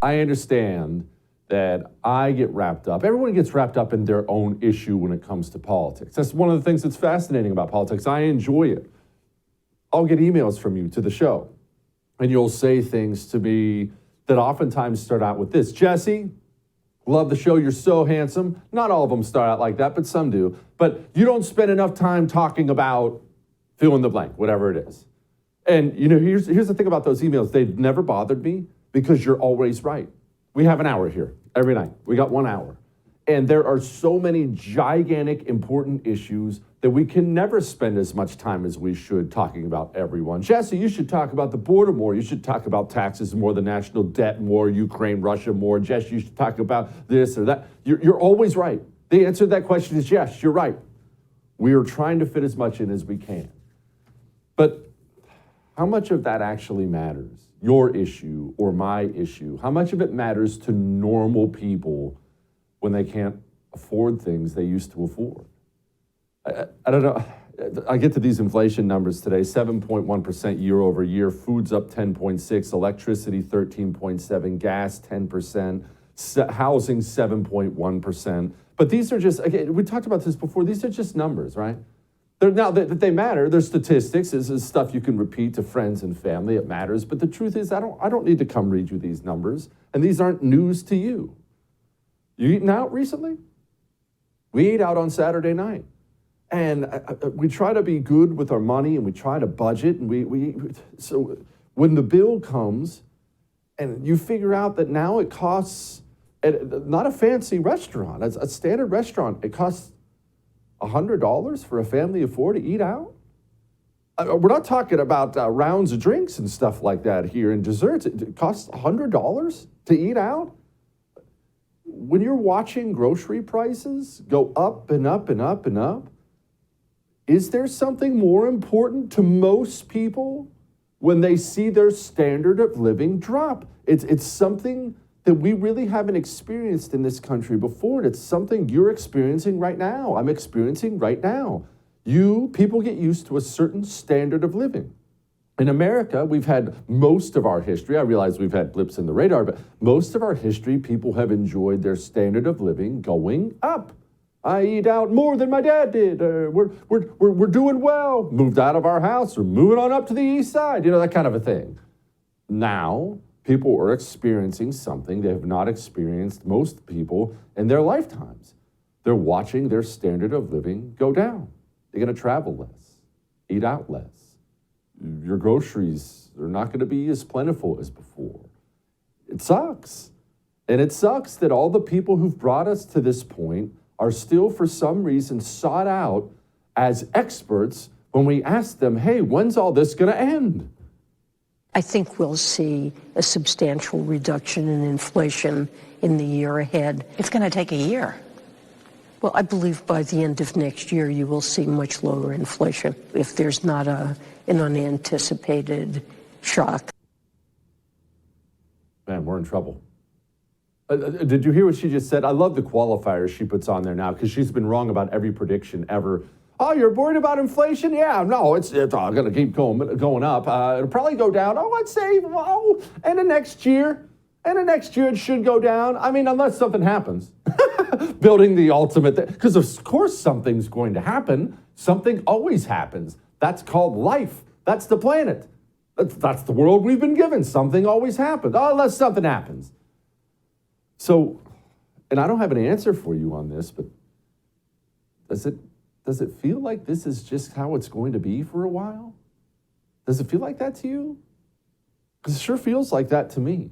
I understand that I get wrapped up. Everyone gets wrapped up in their own issue when it comes to politics. That's one of the things that's fascinating about politics. I enjoy it. I'll get emails from you to the show, and you'll say things to me that oftentimes start out with this: Jesse, love the show. You're so handsome. Not all of them start out like that, but some do. But you don't spend enough time talking about fill in the blank, whatever it is. And here's the thing about those emails. They've never bothered me because you're always right. We have an hour here every night. We got 1 hour. And there are so many gigantic, important issues that we can never spend as much time as we should talking about everyone. Jesse, you should talk about the border more. You should talk about taxes more, the national debt more, Ukraine, Russia more. Jesse, you should talk about this or that. You're always right. The answer to that question is yes, you're right. We are trying to fit as much in as we can. But how much of that actually matters? Your issue or my issue? How much of it matters to normal people when they can't afford things they used to afford? I don't know. I get to these inflation numbers today: 7.1% year over year, food's up 10.6%, electricity 13.7%, gas 10%, housing 7.1%. But these are just, again, we talked about this before, these are just numbers, right? Now that they matter, they're statistics. This is stuff you can repeat to friends and family. It matters. But the truth is, I don't need to come read you these numbers. And these aren't news to you. You eaten out recently? We ate out on Saturday night. And we try to be good with our money, and we try to budget. And so when the bill comes and you figure out that now it costs, not a fancy restaurant, it's a standard restaurant, it costs $100 for a family of 4 to eat out? We're not talking about rounds of drinks and stuff like that here and desserts. It costs $100 to eat out? When you're watching grocery prices go up and up and up and up, is there something more important to most people when they see their standard of living drop? It's something that we really haven't experienced in this country before. And it's something you're experiencing right now. I'm experiencing right now. People get used to a certain standard of living. In America, we've had most of our history. I realize we've had blips in the radar, but most of our history, people have enjoyed their standard of living going up. I eat out more than my dad did. We're doing well. Moved out of our house. We're moving on up to the east side. That kind of a thing. Now, people are experiencing something they have not experienced, most people, in their lifetimes. They're watching their standard of living go down. They're going to travel less, eat out less. Your groceries are not going to be as plentiful as before. It sucks. And it sucks that all the people who've brought us to this point are still, for some reason, sought out as experts when we ask them, hey, when's all this going to end? I think we'll see a substantial reduction in inflation in the year ahead. It's going to take a year. Well, I believe by the end of next year, you will see much lower inflation if there's not an unanticipated shock. Man, we're in trouble. Did you hear what she just said? I love the qualifiers she puts on there now because she's been wrong about every prediction ever. Oh, you're worried about inflation? Yeah, no, it's going to keep going up. It'll probably go down. Oh, I'd say, end of next year. End of next year, it should go down. I mean, unless something happens. Building the ultimate, because of course something's going to happen. Something always happens. That's called life. That's the planet. That's the world we've been given. Something always happens, unless something happens. So, and I don't have an answer for you on this, but does it feel like this is just how it's going to be for a while? Does it feel like that to you? Because it sure feels like that to me.